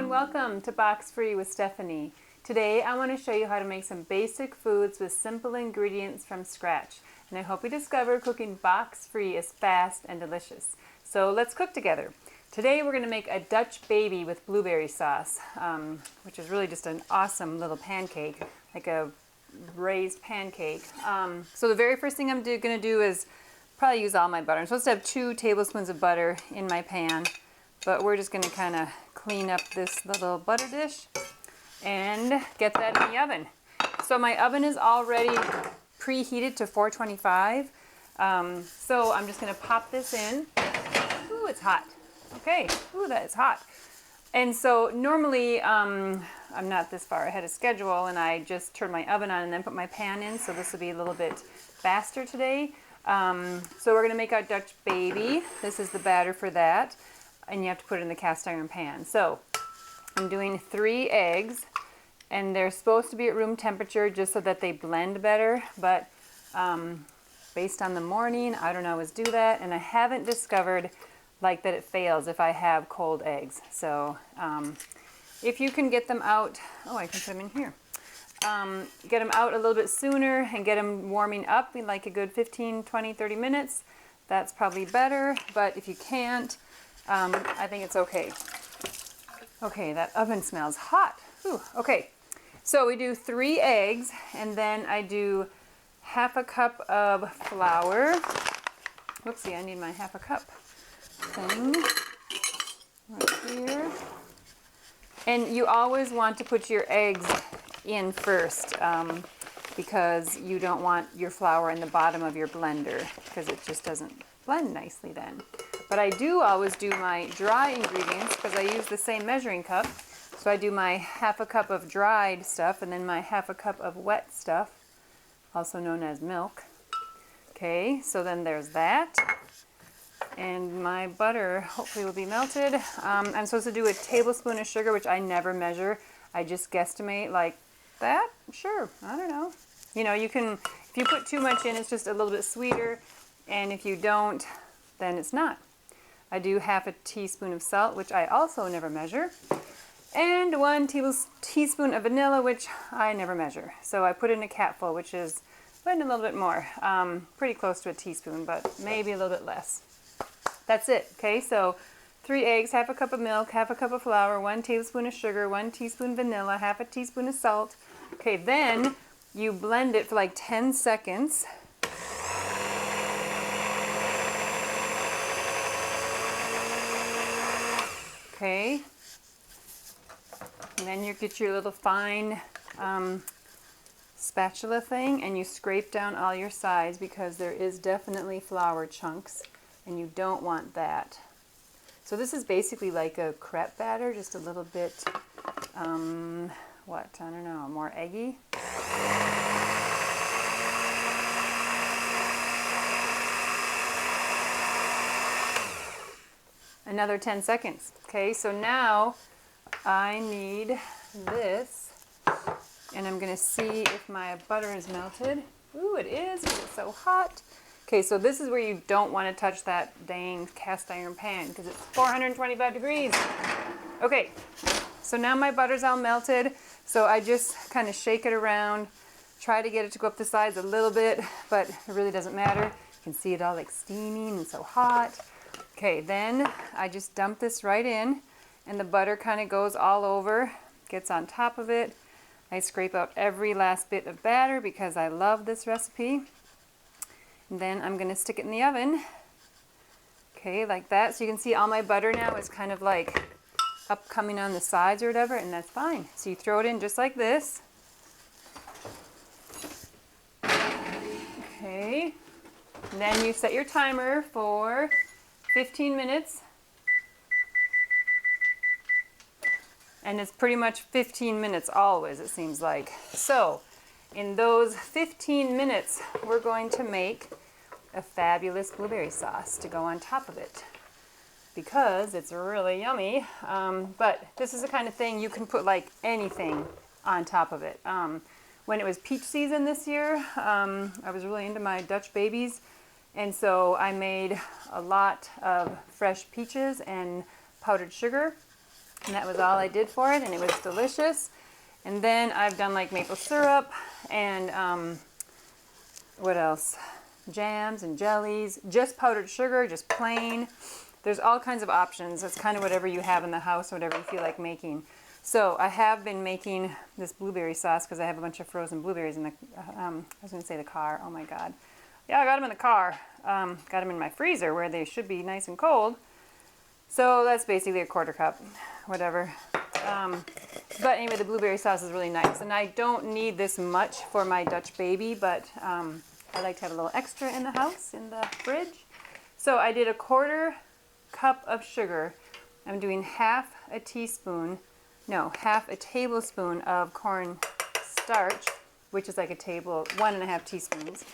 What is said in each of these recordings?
Welcome to Box Free with Stephanie. Today I want to show you how to make some basic foods with simple ingredients from scratch. And I hope you discover cooking box free is fast and delicious. So let's cook together. Today we're going to make a Dutch baby with blueberry sauce, which is really just an awesome little pancake, like a raised pancake. So the very first thing I'm going to do is probably use all my butter. I'm supposed to have 2 tablespoons of butter in my pan, but we're just going to kind of clean up this little butter dish and get that in the oven. So my oven is already preheated to 425. So I'm just going to pop this in. Ooh, it's hot. Okay. Ooh, that is hot. And so normally I'm not this far ahead of schedule, and I just turn my oven on and then put my pan in. So this will be a little bit faster today. So we're going to make our Dutch baby. This is the batter for that. And you have to put it in the cast iron pan. So I'm doing 3 eggs, and they're supposed to be at room temperature just so that they blend better, but based on the morning, I don't always do that, and I haven't discovered like that it fails if I have cold eggs. So if you can get them out, oh, I can put them in here. Get them out a little bit sooner and get them warming up in like a good 15, 20, 30 minutes. That's probably better, but if you can't, I think it's okay. Okay, that oven smells hot. Whew. Okay, so we do 3 eggs, and then I do half a cup of flour. Whoopsie, I need my half a cup thing right here. And you always want to put your eggs in first because you don't want your flour in the bottom of your blender because it just doesn't blend nicely then. But I do always do my dry ingredients because I use the same measuring cup. So I do my half a cup of dried stuff and then my half a cup of wet stuff, also known as milk. Okay, so then there's that. And my butter hopefully will be melted. I'm supposed to do a tablespoon of sugar, which I never measure. I just guesstimate like that. Sure, I don't know. You know, you can, if you put too much in, it's just a little bit sweeter. And if you don't, then it's not. I do half a teaspoon of salt, which I also never measure, and 1 teaspoon of vanilla, which I never measure. So I put in a capful, which is a little bit more, pretty close to a teaspoon, but maybe a little bit less. That's it. Okay, so 3 eggs, half a cup of milk, half a cup of flour, 1 tablespoon of sugar, 1 teaspoon vanilla, half a teaspoon of salt. Okay, then you blend it for like 10 seconds. Okay, and then you get your little fine spatula thing and you scrape down all your sides because there is definitely flour chunks and you don't want that. So this is basically like a crepe batter, just a little bit, I don't know, more eggy. Another 10 seconds. Okay, so now I need this, and I'm going to see if my butter is melted. Ooh, it is. It's so hot. Okay, so this is where you don't want to touch that dang cast iron pan because it's 425 degrees. Okay, so now my butter's all melted, so I just kind of shake it around, try to get it to go up the sides a little bit, but it really doesn't matter. You can see it all like steaming and so hot. Okay, then I just dump this right in, and the butter kind of goes all over, gets on top of it. I scrape out every last bit of batter because I love this recipe. And then I'm going to stick it in the oven. Okay, like that. So you can see all my butter now is kind of like up coming on the sides or whatever, and that's fine. So you throw it in just like this. Okay, and then you set your timer for 15 minutes. And it's pretty much 15 minutes always, it seems like. So in those 15 minutes, we're going to make a fabulous blueberry sauce to go on top of it because it's really yummy. But this is the kind of thing you can put like anything on top of it. When it was peach season this year, I was really into my Dutch babies, and so I made a lot of fresh peaches and powdered sugar, and that was all I did for it, and it was delicious. And then I've done like maple syrup and what else? Jams and jellies, just powdered sugar, just plain. There's all kinds of options. It's kind of whatever you have in the house, whatever you feel like making. So I have been making this blueberry sauce because I have a bunch of frozen blueberries in the, I was going to say the car. Oh my God. Yeah, I got them in the car. Got them in my freezer where they should be nice and cold. So that's basically a quarter cup, whatever. But anyway, the blueberry sauce is really nice. And I don't need this much for my Dutch baby, but I like to have a little extra in the house, in the fridge. So I did a quarter cup of sugar. I'm doing half a tablespoon of cornstarch, which is like a 1.5 teaspoons.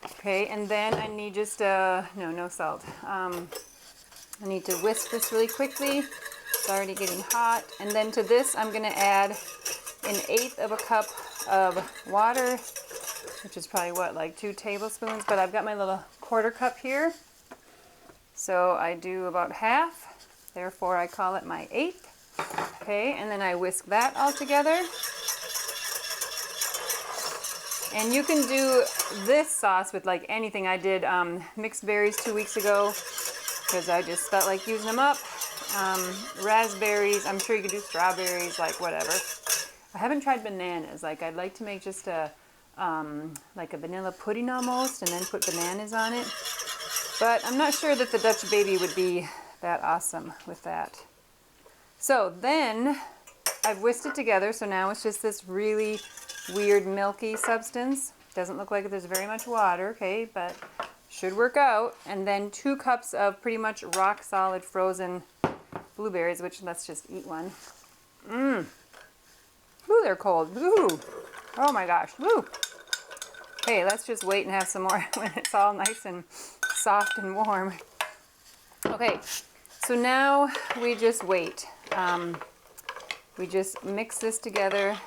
Okay, and then I need just, no salt. I need to whisk this really quickly. It's already getting hot. And then to this, I'm gonna add 1/8 of a cup of water, which is probably what, like 2 tablespoons, but I've got my little quarter cup here. So I do about half, therefore I call it my 1/8. Okay, and then I whisk that all together. And you can do this sauce with like anything. I did mixed berries 2 weeks ago because I just felt like using them up. Raspberries, I'm sure you could do strawberries, like whatever. I haven't tried bananas. Like I'd like to make just a like a vanilla pudding almost and then put bananas on it. But I'm not sure that the Dutch baby would be that awesome with that. So then I've whisked it together, so now it's just this really weird milky substance. Doesn't look like there's very much water, okay, but should work out. And then 2 cups of pretty much rock solid frozen blueberries, which let's just eat one. Ooh, they're cold. Ooh. Oh my gosh. Ooh. Okay, let's just wait and have some more when it's all nice and soft and warm. Okay, so now we just wait. We just mix this together,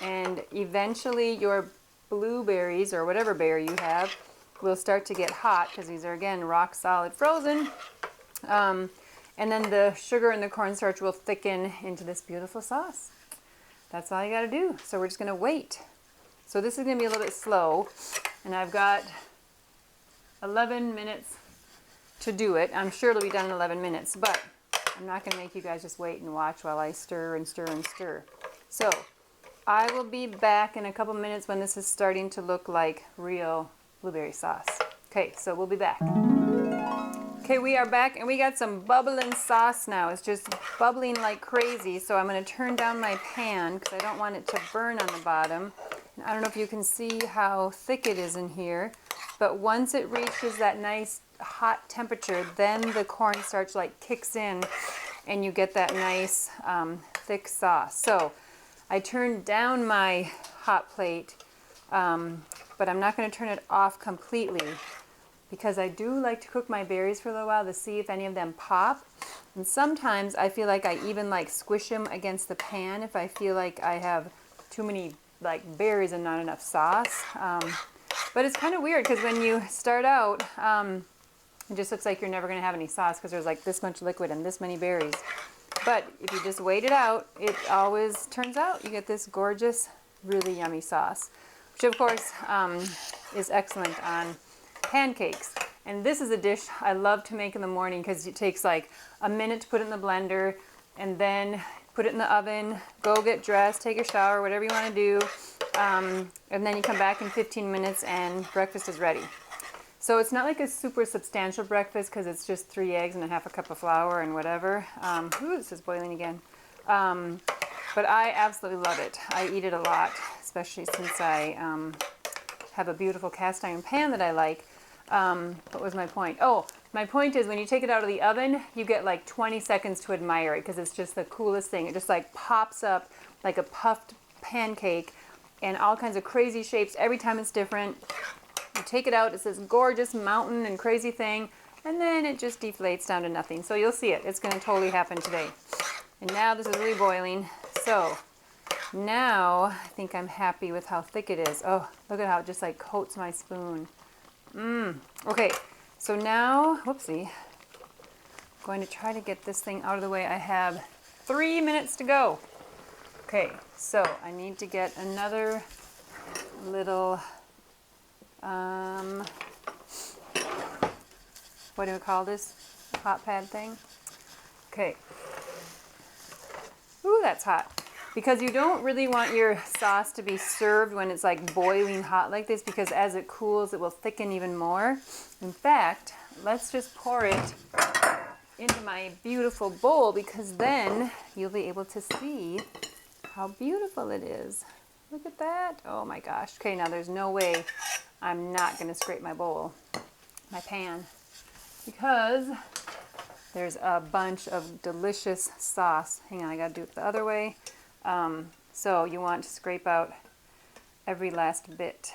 and eventually your blueberries or whatever berry you have will start to get hot because these are again rock solid frozen. And then the sugar and the cornstarch will thicken into this beautiful sauce. That's all you got to do. So we're just going to wait. So this is going to be a little bit slow, and I've got 11 minutes to do it. I'm sure it'll be done in 11 minutes, but I'm not going to make you guys just wait and watch while I stir and stir and stir. So I will be back in a couple minutes when this is starting to look like real blueberry sauce. Okay, so we'll be back. Okay, we are back, and we got some bubbling sauce now. It's just bubbling like crazy, so I'm going to turn down my pan because I don't want it to burn on the bottom. And I don't know if you can see how thick it is in here, but once it reaches that nice hot temperature, then the cornstarch like kicks in and you get that nice thick sauce. So I turned down my hot plate, but I'm not going to turn it off completely because I do like to cook my berries for a little while to see if any of them pop. And sometimes I feel like I even like squish them against the pan if I feel like I have too many like berries and not enough sauce. But it's kind of weird because when you start out, it just looks like you're never going to have any sauce because there's like this much liquid and this many berries. But if you just wait it out, it always turns out you get this gorgeous, really yummy sauce, which of course is excellent on pancakes. And this is a dish I love to make in the morning because it takes like a minute to put it in the blender and then put it in the oven, go get dressed, take a shower, whatever you want to do. And then you come back in 15 minutes and breakfast is ready. So it's not like a super substantial breakfast because it's just 3 eggs and a half a cup of flour and whatever. Ooh, this is boiling again. But I absolutely love it. I eat it a lot, especially since I have a beautiful cast iron pan that I like. What was my point? Oh, my point is when you take it out of the oven, you get like 20 seconds to admire it because it's just the coolest thing. It just like pops up like a puffed pancake and all kinds of crazy shapes. Every time it's different. You take it out, it's this gorgeous mountain and crazy thing, and then it just deflates down to nothing. So you'll see it. It's going to totally happen today. And now this is really boiling. So now I think I'm happy with how thick it is. Oh, look at how it just like coats my spoon. Okay, so now, whoopsie, I'm going to try to get this thing out of the way. I have 3 minutes to go. Okay, so I need to get another little, what do we call this? Hot pad thing? Okay. Ooh, that's hot. Because you don't really want your sauce to be served when it's like boiling hot like this, because as it cools, it will thicken even more. In fact, let's just pour it into my beautiful bowl, because then you'll be able to see how beautiful it is. Look at that. Oh my gosh. Okay, now there's no way I'm not going to scrape my bowl, my pan, because there's a bunch of delicious sauce. Hang on, I got to do it the other way. So you want to scrape out every last bit.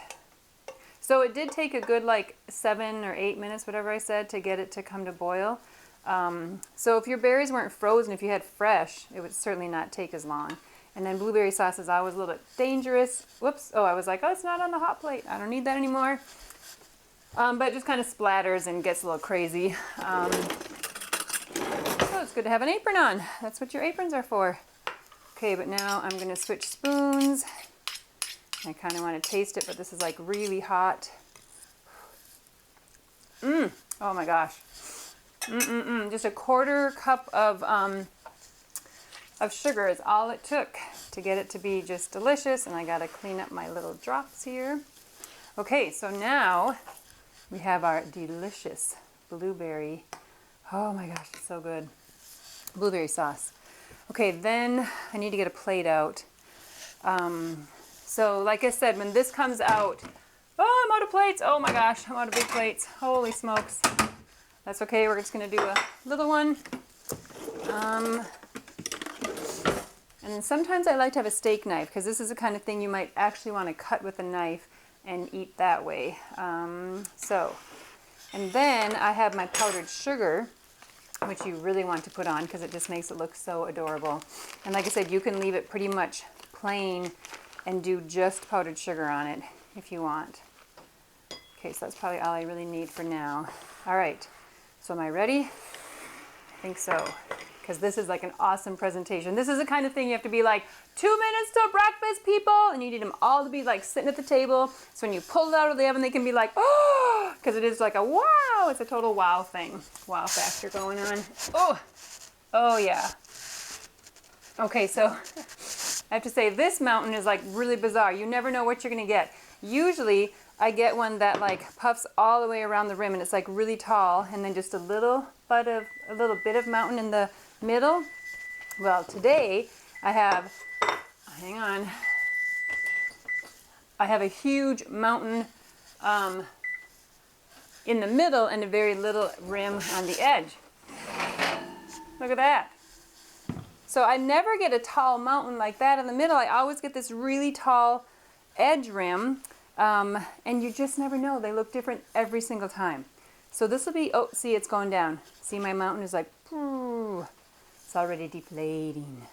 So it did take a good like 7 or 8 minutes, whatever I said, to get it to come to boil. So if your berries weren't frozen, if you had fresh, it would certainly not take as long. And then blueberry sauce is always a little bit dangerous. Whoops. Oh, I was like, oh, it's not on the hot plate. I don't need that anymore. But it just kind of splatters and gets a little crazy. So it's good to have an apron on. That's what your aprons are for. Okay, but now I'm going to switch spoons. I kind of want to taste it, but this is like really hot. Oh my gosh. Just a 1/4 cup of sugar is all it took to get it to be just delicious. And I got to clean up my little drops here. Okay, so now we have our delicious blueberry. Oh my gosh, it's so good. Blueberry sauce. Okay, then I need to get a plate out. So like I said, when this comes out, oh, I'm out of plates. Oh my gosh, I'm out of big plates. Holy smokes. That's okay, we're just gonna do a little one. And then sometimes I like to have a steak knife, because this is the kind of thing you might actually want to cut with a knife and eat that way. And then I have my powdered sugar, which you really want to put on because it just makes it look so adorable. And like I said, you can leave it pretty much plain and do just powdered sugar on it if you want. Okay, so that's probably all I really need for now. All right, so am I ready? I think so, because this is like an awesome presentation. This is the kind of thing you have to be like, 2 minutes till breakfast, people, and you need them all to be like sitting at the table. So when you pull it out of the oven, they can be like, oh, because it is like a wow. It's a total wow thing. Wow factor going on. Oh yeah. Okay, so I have to say this mountain is like really bizarre. You never know what you're gonna get. Usually I get one that like puffs all the way around the rim and it's like really tall, and then just a little bit of mountain in the middle. Well, today I have, hang on, I have a huge mountain in the middle and a very little rim on the edge. Look at that. So I never get a tall mountain like that in the middle. I always get this really tall edge rim, and you just never know. They look different every single time. So this will be, oh, see, it's going down. See, my mountain is like, it's already deflating.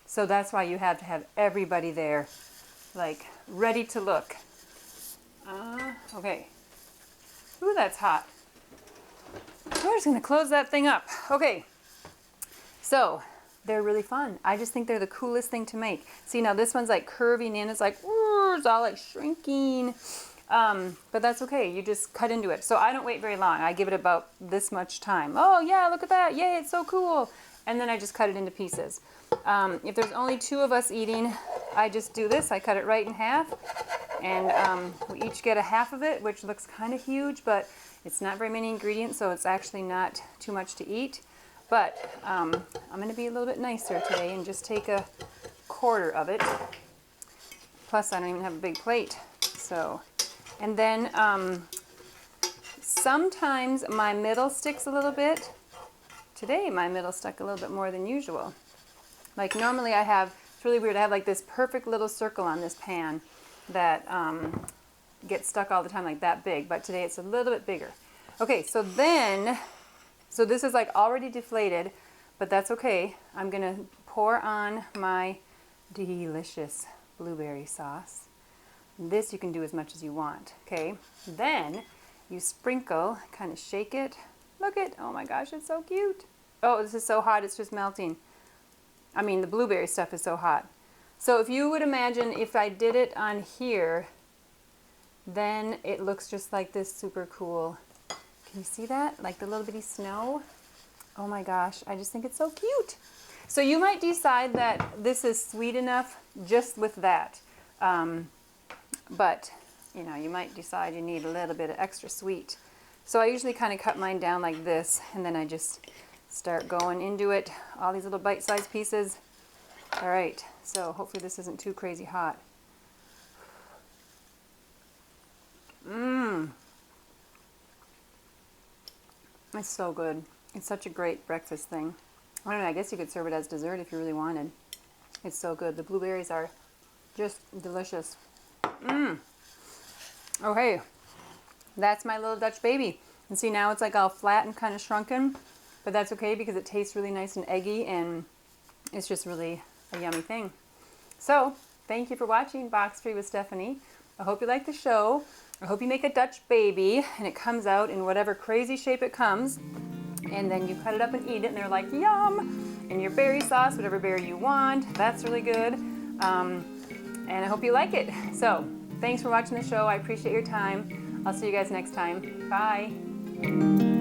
So that's why you have to have everybody there, like, ready to look. Okay. Ooh, that's hot. We're just gonna close that thing up. Okay. So, they're really fun. I just think they're the coolest thing to make. See, now this one's like curving in. It's like, it's all like shrinking. But that's okay. You just cut into it. So I don't wait very long. I give it about this much time. Oh yeah, look at that. Yay, it's so cool. And then I just cut it into pieces. If there's only 2 of us eating, I just do this. I cut it right in half. And we each get a half of it, which looks kind of huge, but it's not very many ingredients, so it's actually not too much to eat. But I'm going to be a little bit nicer today and just take a 1/4 of it. Plus, I don't even have a big plate. So, and then sometimes my middle sticks a little bit. Today, my middle stuck a little bit more than usual. Like normally I have, it's really weird, I have like this perfect little circle on this pan that get stuck all the time like that big, but today it's a little bit bigger. Okay, so this is like already deflated, but that's okay. I'm gonna pour on my delicious blueberry sauce. This you can do as much as you want, okay? Then you sprinkle, kind of shake it. Look it, oh my gosh, it's so cute. Oh, this is so hot, it's just melting. I mean, the blueberry stuff is so hot. So if you would imagine if I did it on here, then it looks just like this super cool. Can you see that? Like the little bitty snow? Oh my gosh, I just think it's so cute. So you might decide that this is sweet enough just with that. But, you know, you might decide you need a little bit of extra sweet. So I usually kind of cut mine down like this, and then I just start going into it, all these little bite-sized pieces. All right, so hopefully this isn't too crazy hot. Mmm. It's so good. It's such a great breakfast thing. I don't know, I guess you could serve it as dessert if you really wanted. It's so good. The blueberries are just delicious. Mmm. Okay, that's my little Dutch baby. And see, now it's like all flat and kind of shrunken, but that's okay because it tastes really nice and eggy, and it's just really a yummy thing. So, thank you for watching Box Free with Stephanie. I hope you like the show. I hope you make a Dutch baby and it comes out in whatever crazy shape it comes, and then you cut it up and eat it and they're like, yum! And your berry sauce, whatever berry you want, that's really good. And I hope you like it. So, thanks for watching the show. I appreciate your time. I'll see you guys next time. Bye.